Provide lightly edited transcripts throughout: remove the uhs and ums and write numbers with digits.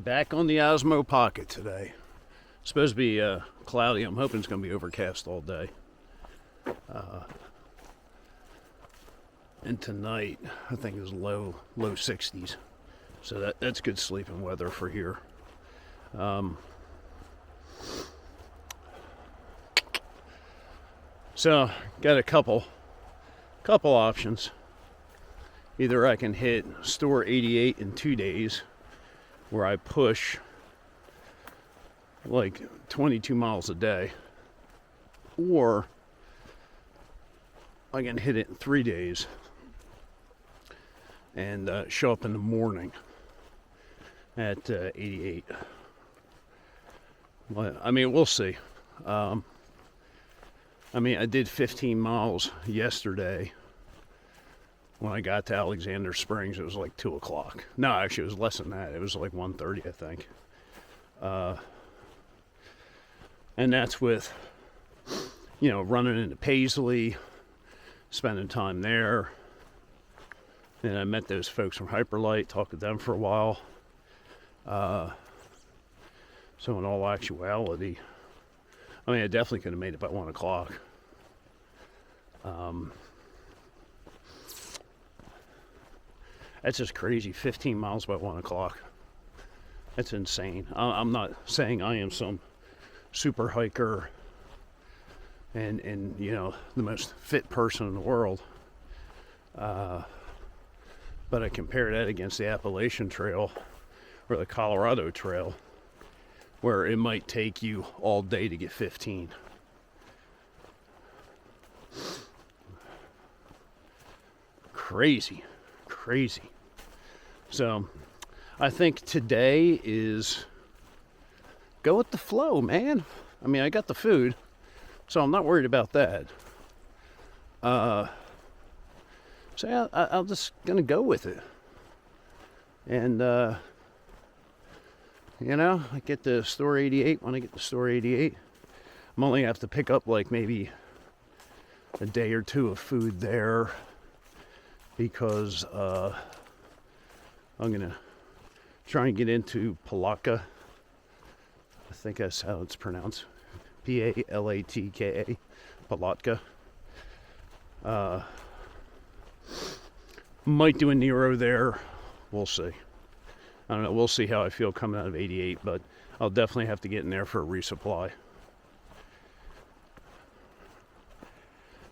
Back on the Osmo Pocket today. Supposed to be cloudy. I'm hoping it's going to be overcast all day. And tonight, I think is low 60s. So that's good sleeping weather for here. So got a couple options. Either I can hit store 88 in 2 days, where I push like 22 miles a day, or I can hit it in 3 days and show up in the morning at 88. Well, I mean, we'll see. I did 15 miles yesterday. When I got to Alexander Springs, it was like 2 o'clock. No, actually, it was less than that. It was like 1:30, I think. And that's with, running into Paisley, spending time there. Then I met those folks from Hyperlight, talked to them for a while. So in all actuality, I definitely could have made it by 1 o'clock. That's just crazy. 15 miles by 1 o'clock. That's insane. I'm not saying I am some super hiker and the most fit person in the world. But I compare that against the Appalachian Trail or the Colorado Trail, where it might take you all day to get 15. Crazy. So I think today is go with the flow, man. I got the food, so I'm not worried about that. So yeah, I'm just gonna go with it. And I get to store 88 when I get to store 88. I'm only gonna have to pick up like maybe a day or two of food there, because I'm gonna try and get into Palatka. I think that's how it's pronounced. P-A-L-A-T-K-A. Palatka. Might do a Nero there. We'll see. I don't know. We'll see how I feel coming out of 88, but I'll definitely have to get in there for a resupply.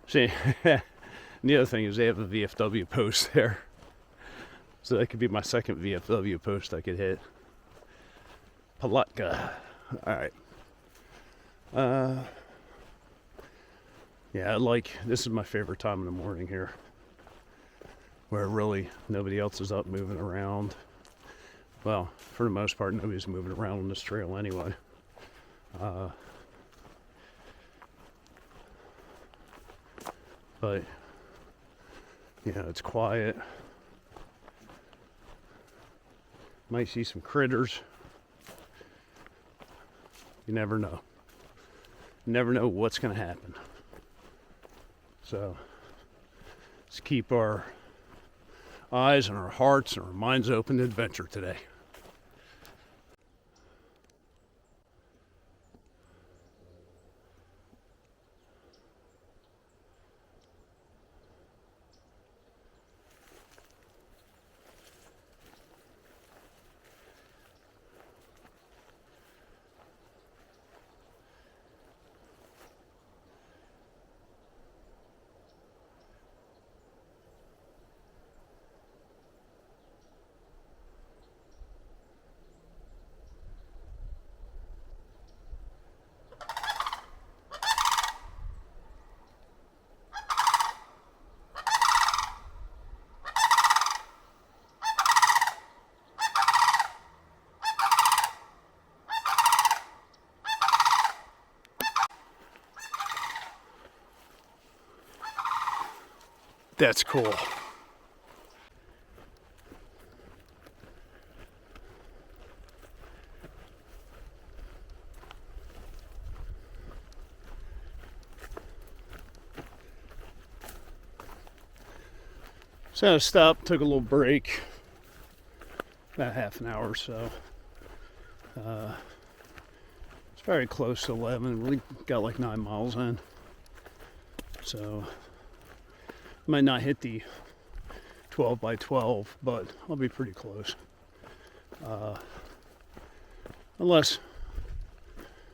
See, the other thing is they have a VFW post there. So that could be my second VFW post I could hit. Palatka. Alright. Yeah, this is my favorite time in the morning here, where really nobody else is up moving around. Well, for the most part, nobody's moving around on this trail anyway. But it's quiet. Might see some critters. You never know. Never know what's going to happen. So let's keep our eyes and our hearts and our minds open to adventure today. That's cool. So I stopped, took a little break, about half an hour or so. It's very close to 11. We got like 9 miles in. So, might not hit the 12 by 12, but I'll be pretty close. Unless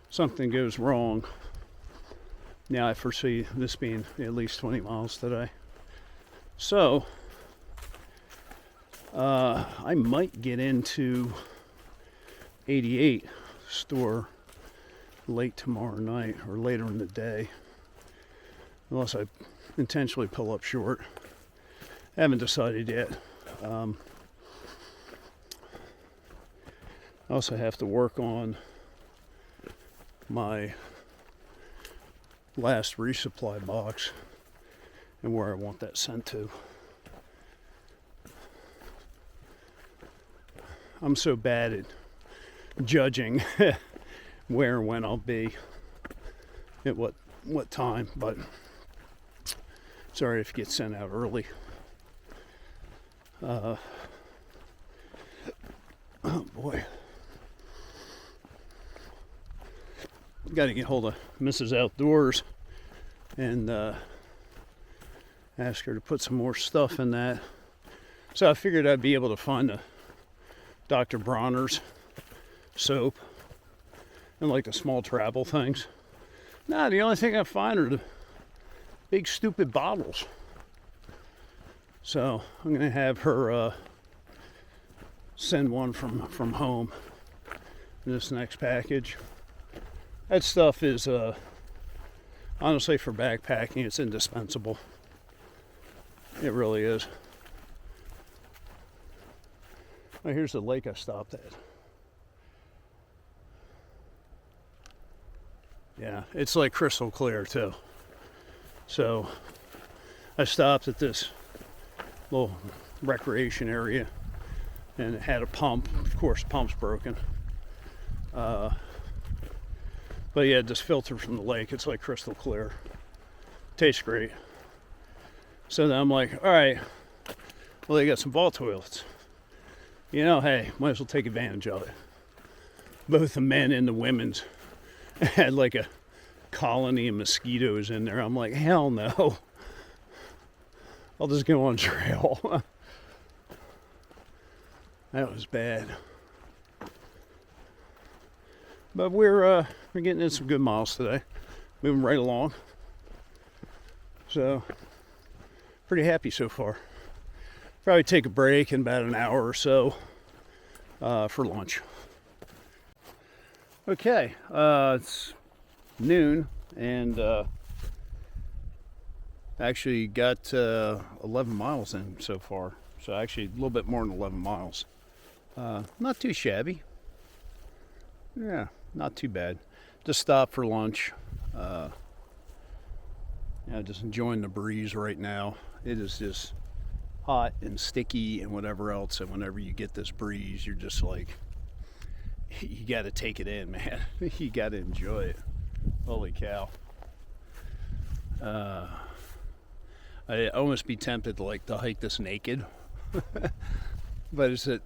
something goes wrong. Now I foresee this being at least 20 miles today. So, I might get into 88 store late tomorrow night or later in the day. Unless I intentionally pull up short. I haven't decided yet. I also have to work on my last resupply box and where I want that sent to. I'm so bad at judging where and when I'll be at what time, but sorry if it gets sent out early. Oh boy. Got to get hold of Mrs. Outdoors and ask her to put some more stuff in that. So I figured I'd be able to find the Dr. Bronner's soap and like the small travel things. Nah, the only thing I find are the big stupid bottles. So I'm gonna have her send one from home in this next package. That stuff is honestly, for backpacking, it's indispensable. It really is. Oh, here's the lake I stopped at. Yeah, it's like crystal clear too. So I stopped at this little recreation area and it had a pump. Of course, the pump's broken. But yeah, this filter from the lake, it's like crystal clear. Tastes great. So then I'm like, all right, well, they got some vault toilets. You know, hey, might as well take advantage of it. Both the men and the women's had like a colony of mosquitoes in there. I'm like, hell no. I'll just go on trail. That was bad. But we're getting in some good miles today. Moving right along. So, pretty happy so far. Probably take a break in about an hour or so for lunch. Okay, it's noon and actually got 11 miles in so far. So actually a little bit more than 11 miles. Not too shabby. Yeah, not too bad. Just stopped for lunch. Yeah, just enjoying the breeze right now. It is just hot and sticky and whatever else. And whenever you get this breeze, you're just like, you got to take it in, man. You got to enjoy it. Holy cow. I'd almost be tempted to hike this naked. But it's that,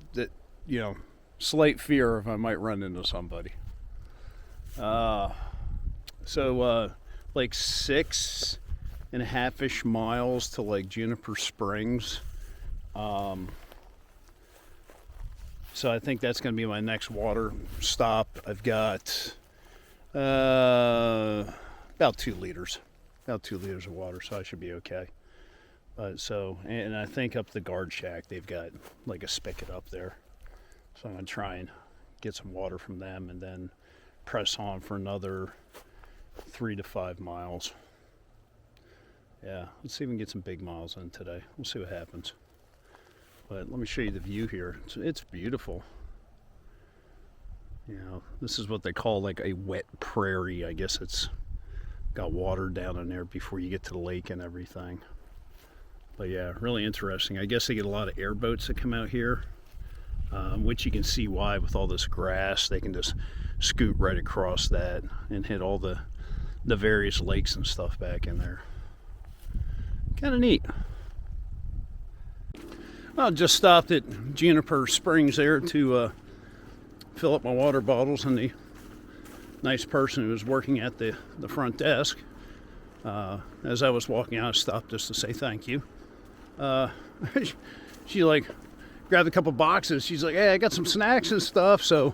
you know, slight fear if I might run into somebody. So like 6.5-ish miles to like Juniper Springs. So I think that's going to be my next water stop. I've got about 2 liters. About 2 liters of water, so I should be okay. And I think up the guard shack, they've got like a spigot up there. So I'm going to try and get some water from them and then press on for another 3 to 5 miles. Yeah, let's see if we can get some big miles in today. We'll see what happens. But let me show you the view here. It's beautiful. You know, this is what they call like a wet prairie. I guess it's got water down in there before you get to the lake and everything. But yeah, really interesting. I guess they get a lot of airboats that come out here, which you can see why with all this grass. They can just scoot right across that and hit all the various lakes and stuff back in there. Kind of neat. Well, just stopped at Juniper Springs there to fill up my water bottles, and the nice person who was working at the front desk, as I was walking out, I stopped just to say thank you. She like grabbed a couple boxes. She's like, hey, I got some snacks and stuff. So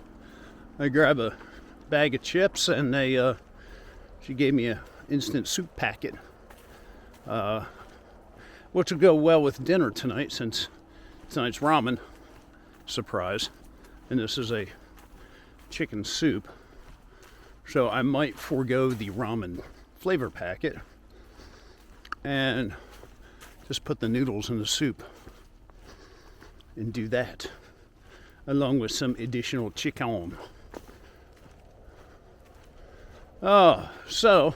I grabbed a bag of chips, and she gave me a instant soup packet, which will go well with dinner tonight, since tonight's ramen, surprise, and this is a chicken soup. So I might forego the ramen flavor packet and just put the noodles in the soup and do that, along with some additional chicken. So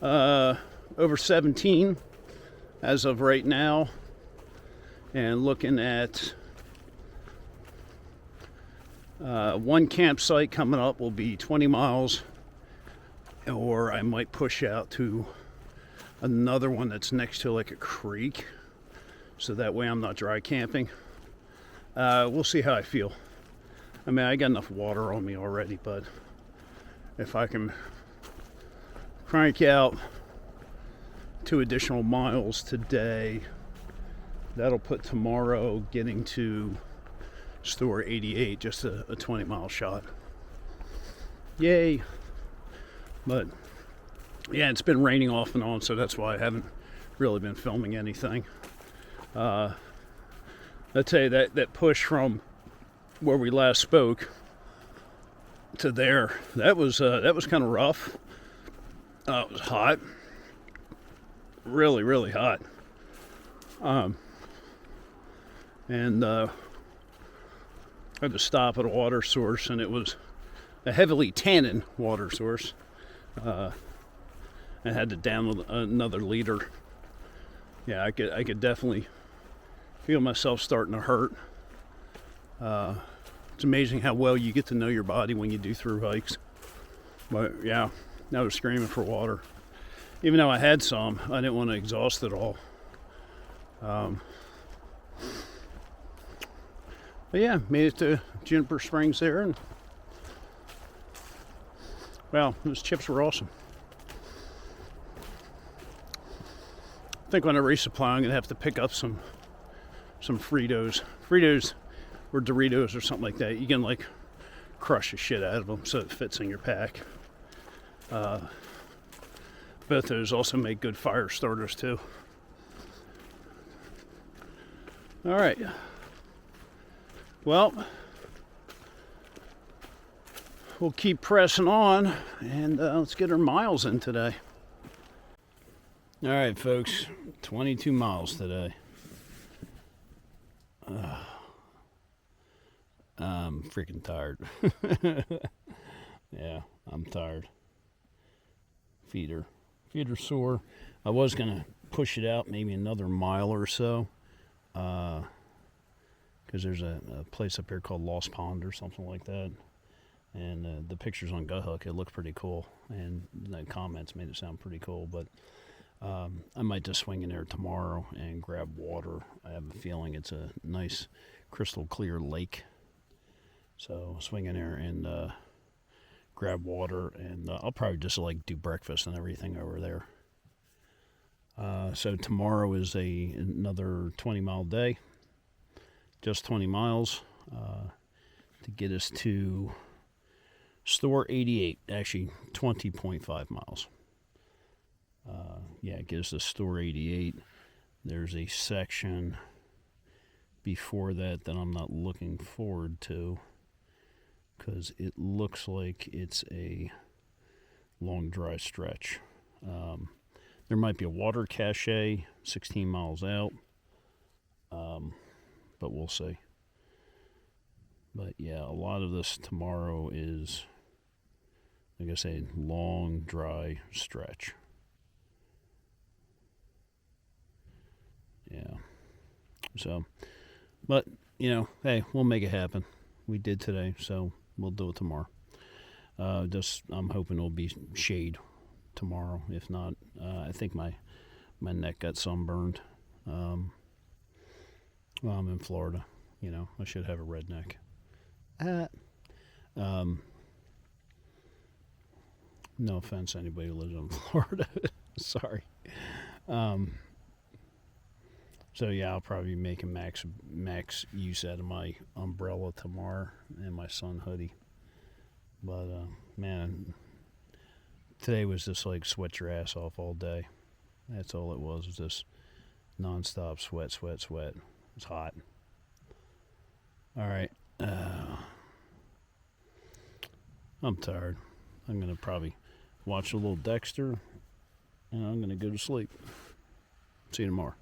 over 17 as of right now, and looking at one campsite coming up will be 20 miles, or I might push out to another one that's next to like a creek, so that way I'm not dry camping. We'll see how I feel. I mean, I got enough water on me already, but if I can crank out 2 additional miles today, that'll put tomorrow getting to Store 88 just a 20-mile shot. Yay. But yeah, it's been raining off and on, so that's why I haven't really been filming anything. I'll tell you that push from where we last spoke to there, that was kind of rough. It was hot, really hot. And I had to stop at a water source, and it was a heavily tannin water source. I had to down another liter. Yeah, I could definitely feel myself starting to hurt. It's amazing how well you get to know your body when you do through hikes. But yeah, I was screaming for water. Even though I had some, I didn't want to exhaust it all. But yeah, made it to Juniper Springs there, and well, those chips were awesome. I think when I resupply, I'm gonna have to pick up some Fritos or Doritos or something like that. You can like crush the shit out of them so it fits in your pack. Both those also make good fire starters too. All right. Well, we'll keep pressing on, and let's get our miles in today. All right, folks, 22 miles today. I'm freaking tired. Yeah, I'm tired. Feet are sore. I was gonna push it out maybe another mile or so, because there's a place up here called Lost Pond or something like that, and the pictures on Guthook, it looked pretty cool, and the comments made it sound pretty cool. But I might just swing in there tomorrow and grab water. I have a feeling it's a nice crystal clear lake, so swing in there and grab water, and I'll probably just like do breakfast and everything over there. So tomorrow is another 20-mile day, just 20 miles to get us to Store 88, actually 20.5 miles. Yeah, it gives us Store 88. There's a section before that I'm not looking forward to, because it looks like it's a long dry stretch. There might be a water cache 16 miles out, but we'll see. But yeah, a lot of this tomorrow is, like I say, long dry stretch. Yeah. So, but, hey, we'll make it happen. We did today, so we'll do it tomorrow. I'm hoping it'll be shade tomorrow. If not, I think my neck got sunburned. Well, I'm in Florida. I should have a red neck. No offense to anybody who lives in Florida. Sorry. So yeah, I'll probably be making max use out of my umbrella tomorrow and my sun hoodie. But man, today was just like sweat your ass off all day. That's all it was just nonstop sweat, sweat, sweat. It was hot. All right. I'm tired. I'm going to probably watch a little Dexter, and I'm going to go to sleep. See you tomorrow.